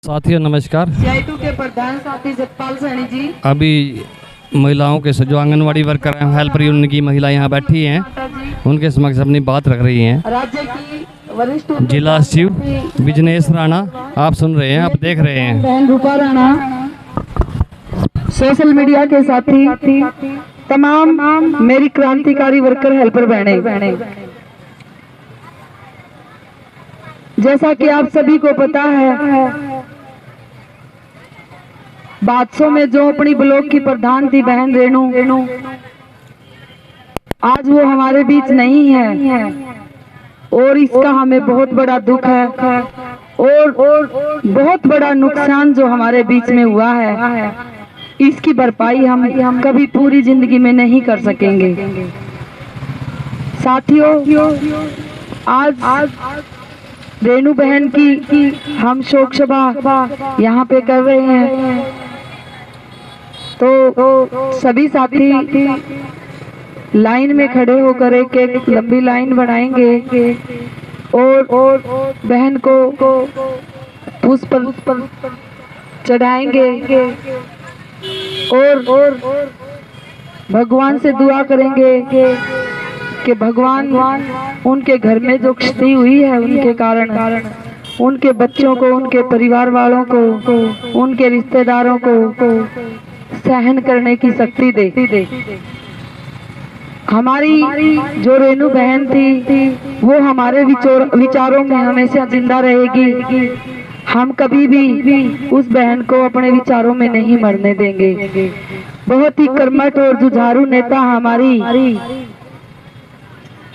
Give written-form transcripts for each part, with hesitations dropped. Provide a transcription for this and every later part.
साथियों नमस्कार। CI2 के प्रधान साथी जगपाल सैनी जी। अभी महिलाओं के जो आंगनवाड़ी वर्कर हैं, हेल्पर यूनियन की महिला यहाँ बैठी हैं, उनके समक्ष अपनी बात रख रही हैं। राज्य की वरिष्ठ जिला सचिव बिजनेश राणा आप सुन रहे हैं, आप देख रहे हैं। बहन रूपा राणा, सोशल मीडिया के साथी, तमाम मेरी क्रांतिकारी वर्कर हेल्पर बहने, जैसा कि आप सभी को पता है, बादशों में जो अपनी ब्लॉक की प्रधान थी बहन रेणु, आज वो हमारे बीच नहीं है और इसका हमें बहुत बड़ा दुख है और बहुत बड़ा नुकसान जो हमारे बीच में हुआ है, इसकी भरपाई हम कभी पूरी जिंदगी में नहीं कर सकेंगे। साथियों, आज रेणु बहन की हम शोक सभा यहाँ पे कर रहे हैं, तो सभी साथी लाइन में खड़े होकर एक लंबी लाइन बनाएंगे और बहन को पुष्प चढ़ाएंगे और भगवान से दुआ करेंगे कि भगवान उनके घर में जो क्षति हुई है उनके कारण उनके बच्चों को, उनके परिवार वालों को, उनके रिश्तेदारों को सहन करने की शक्ति दे। हमारी जो रेणु बहन थी वो हमारे विचारों में हमेशा जिंदा रहेगी। हम कभी भी उस बहन को अपने विचारों में नहीं मरने देंगे। बहुत ही कर्मठ और जुझारू नेता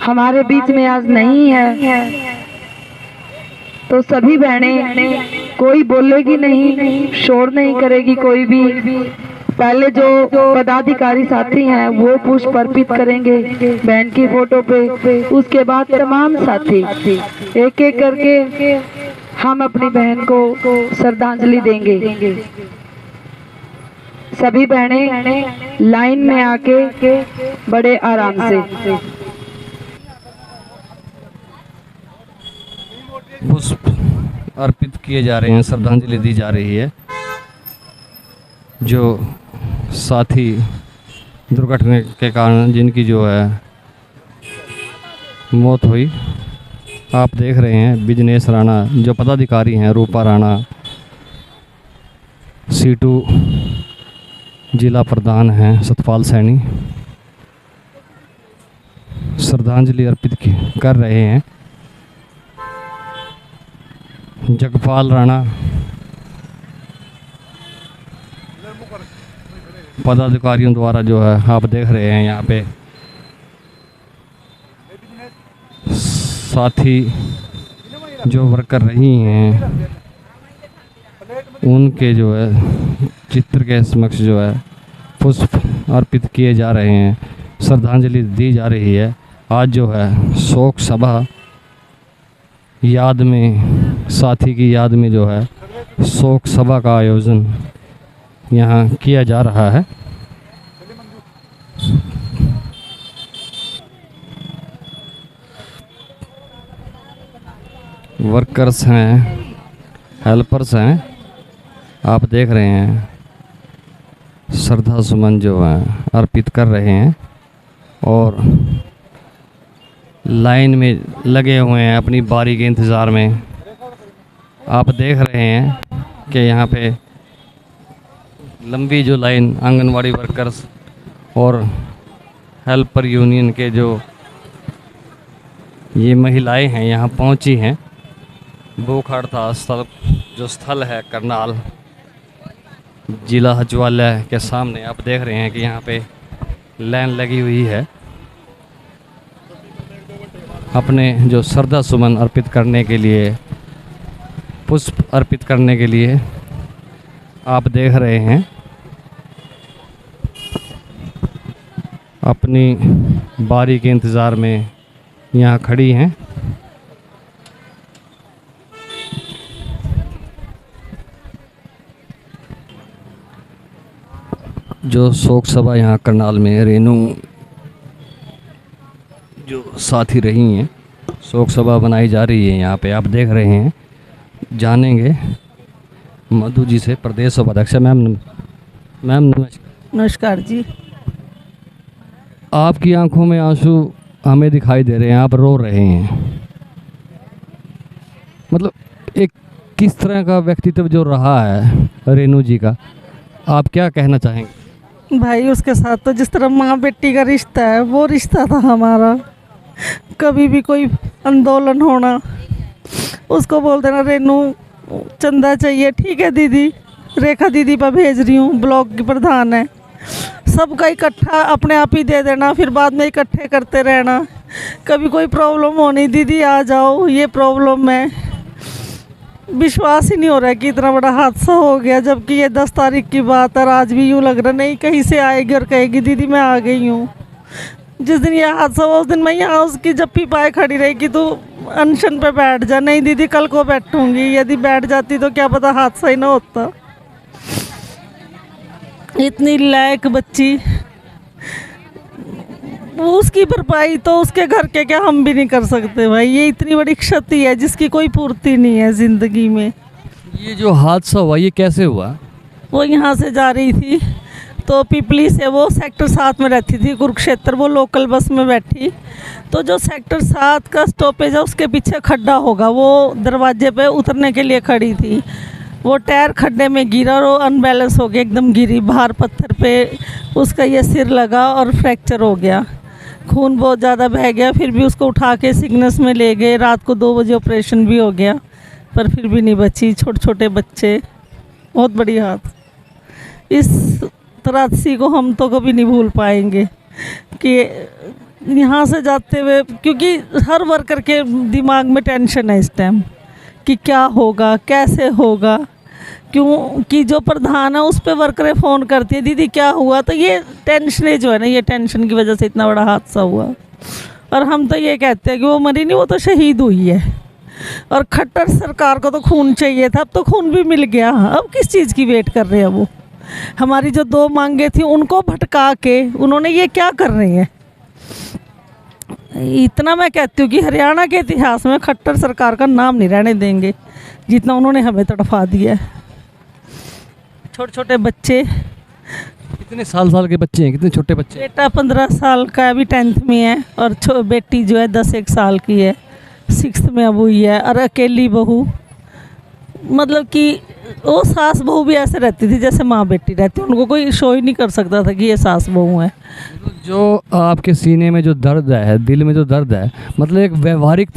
हमारे बीच में आज नहीं है, तो सभी बहनें कोई बोलेगी नहीं, शोर नहीं करेगी कोई भी। पहले जो पदाधिकारी साथी हैं वो पुष्प अर्पित करेंगे बहन की फोटो पे, उसके बाद तमाम साथी एक एक करके हम अपनी बहन को श्रद्धांजलि देंगे। सभी बहनें लाइन में आके बड़े आराम से पुष्प अर्पित किए जा रहे हैं, श्रद्धांजलि दी जा रही है। जो साथी दुर्घटना के कारण जिनकी जो है मौत हुई, आप देख रहे हैं। बिजनेश राणा जो पदाधिकारी हैं, रूपा राणा C2 जिला प्रधान हैं, सतपाल सैनी श्रद्धांजलि अर्पित कर रहे हैं। जगपाल राणा पदाधिकारियों द्वारा जो है आप देख रहे हैं यहाँ पे साथी जो वर्कर रही हैं उनके जो है चित्र के समक्ष जो है पुष्प अर्पित किए जा रहे हैं, श्रद्धांजलि दी जा रही है। आज जो है शोक सभा याद में, साथी की याद में जो है शोक सभा का आयोजन यहाँ किया जा रहा है। वर्कर्स हैं, हेल्पर्स हैं, आप देख रहे हैं श्रद्धा सुमन जो है अर्पित कर रहे हैं और लाइन में लगे हुए हैं अपनी बारी के इंतज़ार में। आप देख रहे हैं कि यहाँ पे लंबी जो लाइन आंगनवाड़ी वर्कर्स और हेल्पर यूनियन के जो ये महिलाएं हैं यहाँ पहुँची हैं। भूख हड़ताल जो स्थल है करनाल जिला सचिवालय के सामने, आप देख रहे हैं कि यहाँ पे लाइन लगी हुई है अपने जो श्रद्धा सुमन अर्पित करने के लिए, पुष्प अर्पित करने के लिए। आप देख रहे हैं अपनी बारी के इंतज़ार में यहाँ खड़ी हैं। जो शोक सभा यहाँ करनाल में रेणु जो साथी रही हैं, शोक सभा बनाई जा रही है यहाँ पे, आप देख रहे हैं। जानेंगे मधु जी से, प्रदेश उपाध्यक्ष। मैम नमस्कार। नमस्कार जी। आपकी आंखों में आंसू हमें दिखाई दे रहे हैं, आप रो रहे हैं। मतलब एक किस तरह का व्यक्तित्व जो रहा है रेणु जी का, आप क्या कहना चाहेंगे? भाई उसके साथ तो जिस तरह माँ बेटी का रिश्ता है वो रिश्ता था हमारा। कभी भी कोई आंदोलन होना, उसको बोल देना रेणु चंदा चाहिए, ठीक है दीदी, रेखा दीदी पर भेज रही हूँ, ब्लॉक की प्रधान है, सबका इकट्ठा अपने आप ही दे देना, फिर बाद में इकट्ठे करते रहना। कभी कोई प्रॉब्लम होनी, दीदी आ जाओ ये प्रॉब्लम है। विश्वास ही नहीं हो रहा है कि इतना बड़ा हादसा हो गया, जबकि ये 10 तारीख की बात है। आज भी यूँ लग रहा नहीं कहीं से आएगी और कहेगी दीदी मैं आ गई हूँ। जिस दिन ये हादसा हुआ उस दिन मैं यहाँ उसकी जप्पी पाए खड़ी रही कि तू अनशन पे बैठ जा। नहीं दीदी कल को बैठूंगी, यदि बैठ जाती तो क्या पता हादसा ही ना होता। इतनी लायक बच्ची, उसकी भरपाई तो उसके घर के क्या हम भी नहीं कर सकते भाई। ये इतनी बड़ी क्षति है जिसकी कोई पूर्ति नहीं है ज़िंदगी में। ये जो हादसा हुआ ये कैसे हुआ? वो यहाँ से जा रही थी तो पिपली से, वो सेक्टर 7 में रहती थी कुरुक्षेत्र, वो लोकल बस में बैठी तो जो सेक्टर 7 का स्टॉपेज है उसके पीछे खड्डा होगा, वो दरवाजे पे उतरने के लिए खड़ी थी। वो टायर खड्डे में गिरा और वो अनबैलेंस हो गया, एकदम गिरी बाहर पत्थर पे, उसका ये सिर लगा और फ्रैक्चर हो गया। खून बहुत ज़्यादा बह गया, फिर भी उसको उठा के सिग्नस में ले गए। रात को 2 बजे ऑपरेशन भी हो गया पर फिर भी नहीं बची। छोटे छोटे बच्चे, बहुत बड़ी हाथ। इस त्रासदी को हम तो कभी नहीं भूल पाएंगे कि यहाँ से जाते हुए, क्योंकि हर वर्कर के दिमाग में टेंशन है इस टाइम कि क्या होगा, कैसे होगा, क्योंकि जो प्रधान है उस पर वर्करें फ़ोन करती है दीदी क्या हुआ। तो ये टेंशन जो है ना, ये टेंशन की वजह से इतना बड़ा हादसा हुआ। और हम तो ये कहते हैं कि वो मरी नहीं, वो तो शहीद हुई है। और खट्टर सरकार को तो खून चाहिए था, अब तो खून भी मिल गया, अब किस चीज़ की वेट कर रहे हैं वो। हमारी जो 2 मांगे थी उनको भटका के उन्होंने ये क्या कर रहे हैं। इतना मैं कहती हूँ कि हरियाणा के इतिहास में खट्टर सरकार का नाम नहीं रहने देंगे जितना उन्होंने हमें तड़फा दिया है। छोटे छोटे बच्चे, कितने साल के बच्चे हैं, कितने छोटे बच्चे? बेटा 15 साल का अभी 10th में है और बेटी जो है 10-1 साल की है, 6th में अब हुई है। और अकेली बहू, मतलब कि वो सास बहू भी ऐसे रहती थी जैसे माँ बेटी रहती, उनको कोई शो ही नहीं कर सकता था कि ये सास बहू है। जो आपके सीने में जो दर्द है, दिल में जो दर्द है, मतलब एक व्यवहारिक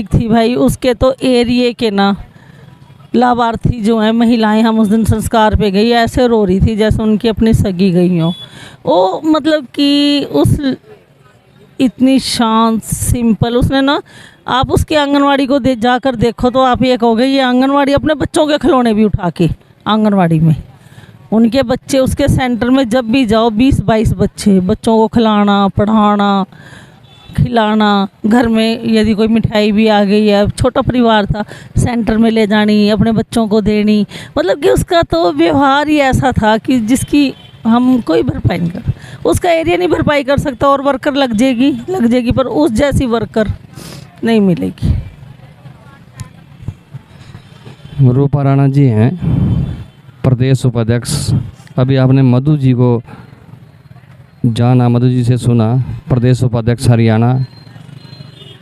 थी भाई। उसके तो एरिए के ना लाभार्थी जो हैं महिलाएं, हम उस दिन संस्कार पे गई, ऐसे रो रही थी जैसे उनकी अपनी सगी गई हो। वो मतलब कि उस इतनी शांत सिंपल, उसने ना, आप उसके आंगनवाड़ी को जाकर देखो तो आप ये कहोगे ये आंगनवाड़ी, अपने बच्चों के खिलौने भी उठा के आंगनवाड़ी में, उनके बच्चे उसके सेंटर में जब भी जाओ 20-22 बच्चों को खिलाना, पढ़ाना, खिलाना। घर में यदि कोई मिठाई भी आ गई है, छोटा परिवार था, सेंटर में ले जानी, अपने बच्चों को देनी। मतलब कि उसका तो व्यवहार ही ऐसा था कि जिसकी हम कोई भरपाई नहीं कर, उसका एरिया नहीं भरपाई कर सकता। और वर्कर लग जाएगी पर उस जैसी वर्कर नहीं मिलेगी। रूपा राणा जी हैं प्रदेश उपाध्यक्ष। अभी आपने मधु जी को जाना, मधु जी से सुना, प्रदेश उपाध्यक्ष हरियाणा।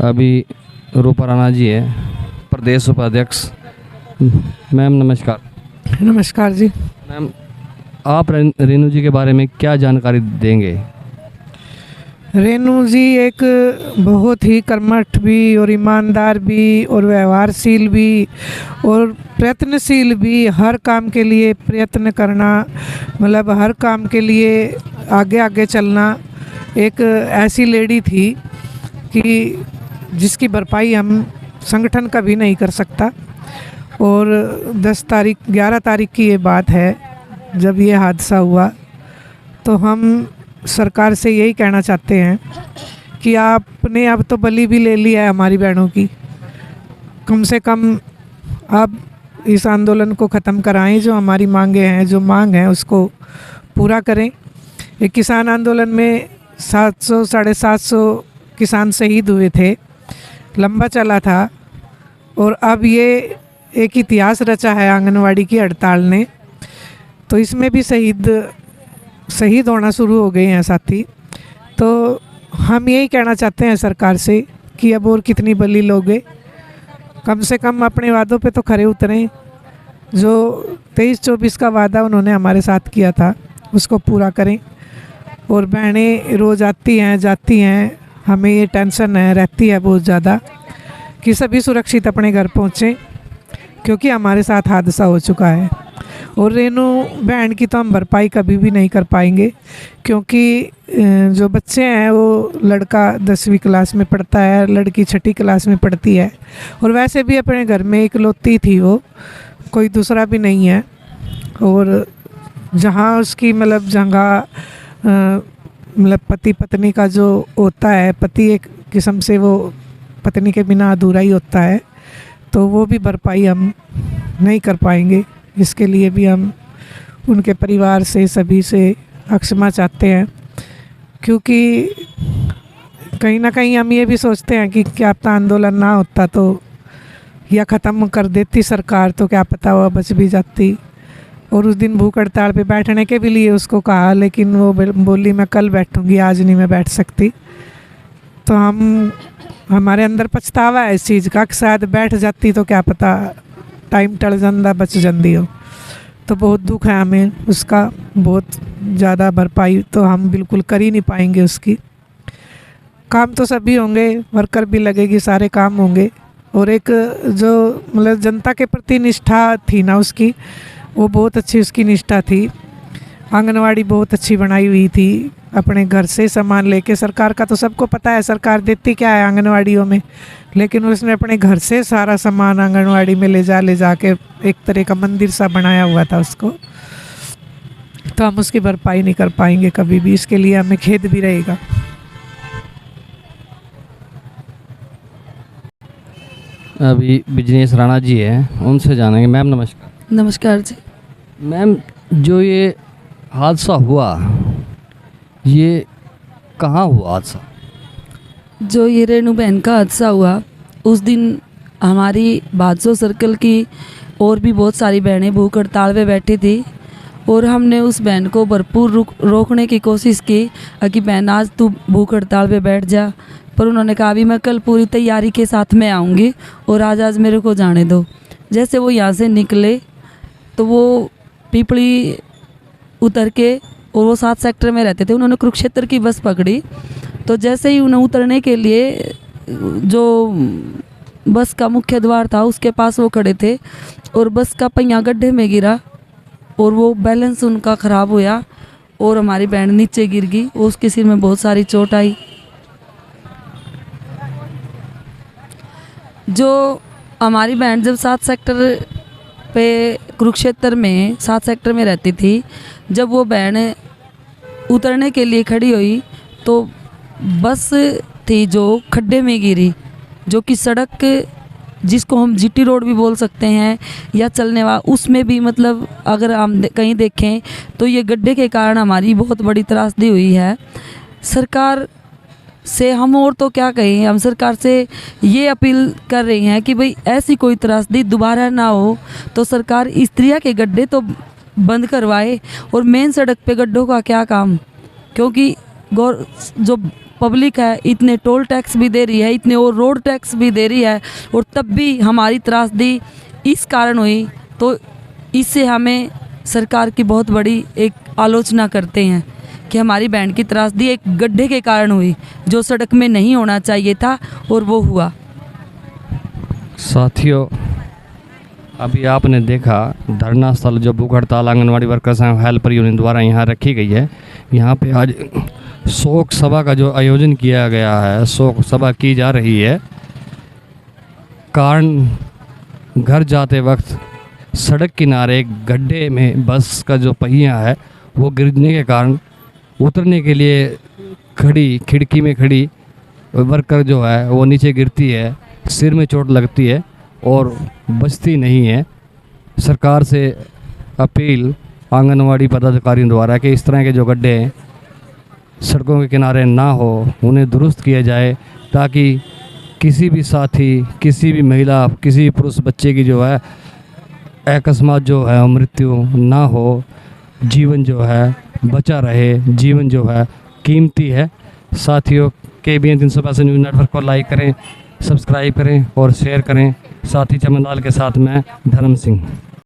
अभी रूपा राणा जी है प्रदेश उपाध्यक्ष। मैम नमस्कार। नमस्कार जी। मैम आप रेणु जी के बारे में क्या जानकारी देंगे? रेणु जी एक बहुत ही कर्मठ भी और ईमानदार भी और व्यवहारशील भी और प्रयत्नशील भी, हर काम के लिए प्रयत्न करना, मतलब हर काम के लिए आगे आगे चलना। एक ऐसी लेडी थी कि जिसकी भरपाई हम संगठन कभी नहीं कर सकता। और 11 तारीख की ये बात है जब ये हादसा हुआ, तो हम सरकार से यही कहना चाहते हैं कि आपने अब तो बलि भी ले लिया है हमारी बहनों की, कम से कम आप इस आंदोलन को ख़त्म कराएं। जो हमारी मांगे हैं, जो मांग है उसको पूरा करें। एक किसान आंदोलन में 700-750 किसान शहीद हुए थे, लंबा चला था। और अब ये एक इतिहास रचा है आंगनवाड़ी की हड़ताल ने। तो इसमें भी शहीद होना शुरू हो गए हैं साथी। तो हम यही कहना चाहते हैं सरकार से कि अब और कितनी बलि लोगे, कम से कम अपने वादों पे तो खरे उतरें। जो 23-24 का वादा उन्होंने हमारे साथ किया था उसको पूरा करें। और बहनें रोज़ आती हैं जाती हैं, हमें ये टेंशन रहती है बहुत ज़्यादा कि सभी सुरक्षित अपने घर पहुँचें, क्योंकि हमारे साथ हादसा हो चुका है। और रेनू बहन की तो हम भरपाई कभी भी नहीं कर पाएंगे, क्योंकि जो बच्चे हैं वो लड़का 10वीं क्लास में पढ़ता है, लड़की 6ठी क्लास में पढ़ती है। और वैसे भी अपने घर में इकलौती थी, वो कोई दूसरा भी नहीं है। और जहाँ उसकी जगह पति पत्नी का जो होता है, पति एक किस्म से वो पत्नी के बिना अधूरा ही होता है, तो वो भी भरपाई हम नहीं कर पाएंगे। इसके लिए भी हम उनके परिवार से सभी से क्षमा चाहते हैं, क्योंकि कहीं ना कहीं हम ये भी सोचते हैं कि क्या पता आंदोलन ना होता तो या ख़त्म कर देती सरकार तो क्या पता वो बच भी जाती। और उस दिन भूख हड़ताल पे बैठने के भी लिए उसको कहा, लेकिन वो बोली मैं कल बैठूंगी, आज नहीं मैं बैठ सकती। तो हमारे अंदर पछतावा है इस चीज़ का कि शायद बैठ जाती तो क्या पता टाइम टल जाता, बच जाती हो। तो बहुत दुख है हमें उसका, बहुत ज़्यादा भरपाई तो हम बिल्कुल कर ही नहीं पाएंगे उसकी। काम तो सभी होंगे, वर्कर भी लगेगी, सारे काम होंगे। और एक जो जनता के प्रति निष्ठा थी ना उसकी, वो बहुत अच्छी उसकी निष्ठा थी। आंगनवाड़ी बहुत अच्छी बनाई हुई थी, अपने घर से सामान लेके। सरकार का तो सबको पता है सरकार देती क्या है आंगनवाड़ियों में, लेकिन उसने अपने घर से सारा सामान आंगनवाड़ी में ले जा के एक तरह का मंदिर सा बनाया हुआ था उसको। तो हम उसकी भरपाई नहीं कर पाएंगे कभी भी, इसके लिए हमें खेद भी रहेगा। अभी बिजनेस राणा जी हैं, उनसे जानेंगे। मैम नमस्कार। नमस्कार जी। मैम, जो ये हादसा हुआ ये कहाँ हुआ हादसा? जो ये रेणु बहन का हादसा हुआ, उस दिन हमारी बादशाह सर्कल की और भी बहुत सारी बहनें भूख हड़ताल पे बैठी थी। और हमने उस बहन को भरपूर रोकने की कोशिश की कि बहन आज तू भूख हड़ताल पे बैठ जा, पर उन्होंने कहा अभी मैं कल पूरी तैयारी के साथ में आऊँगी और आज मेरे को जाने दो। जैसे वो यहाँ से निकले तो वो पिपली उतर के, और वो 7 सेक्टर में रहते थे, उन्होंने कुरुक्षेत्र की बस पकड़ी। तो जैसे ही उन्हें उतरने के लिए जो बस का मुख्य द्वार था उसके पास वो खड़े थे, और बस का पहिया गड्ढे में गिरा और वो बैलेंस उनका ख़राब होया और हमारी बहन नीचे गिर गई। उसके सिर में बहुत सारी चोट आई। जो हमारी बहन जब 7 सेक्टर पे कुरुक्षेत्र में 7 सेक्टर में रहती थी, जब वो बहन उतरने के लिए खड़ी हुई तो बस थी जो खड्डे में गिरी, जो कि सड़क जिसको हम जीटी रोड भी बोल सकते हैं या चलने वाला, उसमें भी अगर हम कहीं देखें तो ये गड्ढे के कारण हमारी बहुत बड़ी त्रासदी हुई है। सरकार से हम और तो क्या कहें, हम सरकार से ये अपील कर रहे हैं कि भाई ऐसी कोई त्रासदी दोबारा ना हो। तो सरकार इस तरह के गड्ढे तो बंद करवाए, और मेन सड़क पे गड्ढों का क्या काम, क्योंकि जो पब्लिक है इतने टोल टैक्स भी दे रही है, इतने और रोड टैक्स भी दे रही है, और तब भी हमारी त्रासदी इस कारण हुई। तो इससे हमें सरकार की बहुत बड़ी एक आलोचना करते हैं कि हमारी बहन की त्रासदी एक गड्ढे के कारण हुई, जो सड़क में नहीं होना चाहिए था और वो हुआ। साथियों, अभी आपने देखा धरना स्थल जो भूख हड़ताल anganwadi workers and helper union द्वारा यहाँ रखी गई है। यहाँ पे आज शोक सभा का जो आयोजन किया गया है, शोक सभा की जा रही है। कारण घर जाते वक्त सड़क किनारे गड्ढे में बस का जो पहिया है वो गिरने के कारण उतरने के लिए खिड़की में खड़ी वर्कर जो है वो नीचे गिरती है, सिर में चोट लगती है और बचती नहीं है। सरकार से अपील आंगनवाड़ी पदाधिकारियों द्वारा कि इस तरह के जो गड्ढे सड़कों के किनारे ना हो, उन्हें दुरुस्त किया जाए, ताकि किसी भी साथी, किसी भी महिला, किसी भी पुरुष बच्चे की जो है अकस्मात जो है मृत्यु ना हो, जीवन जो है बचा रहे, जीवन जो है कीमती है। साथियों, KBN 365 न्यूज़ नेटवर्क को लाइक करें, सब्सक्राइब करें और शेयर करें। साथी चमनलाल के साथ मैं धर्म सिंह।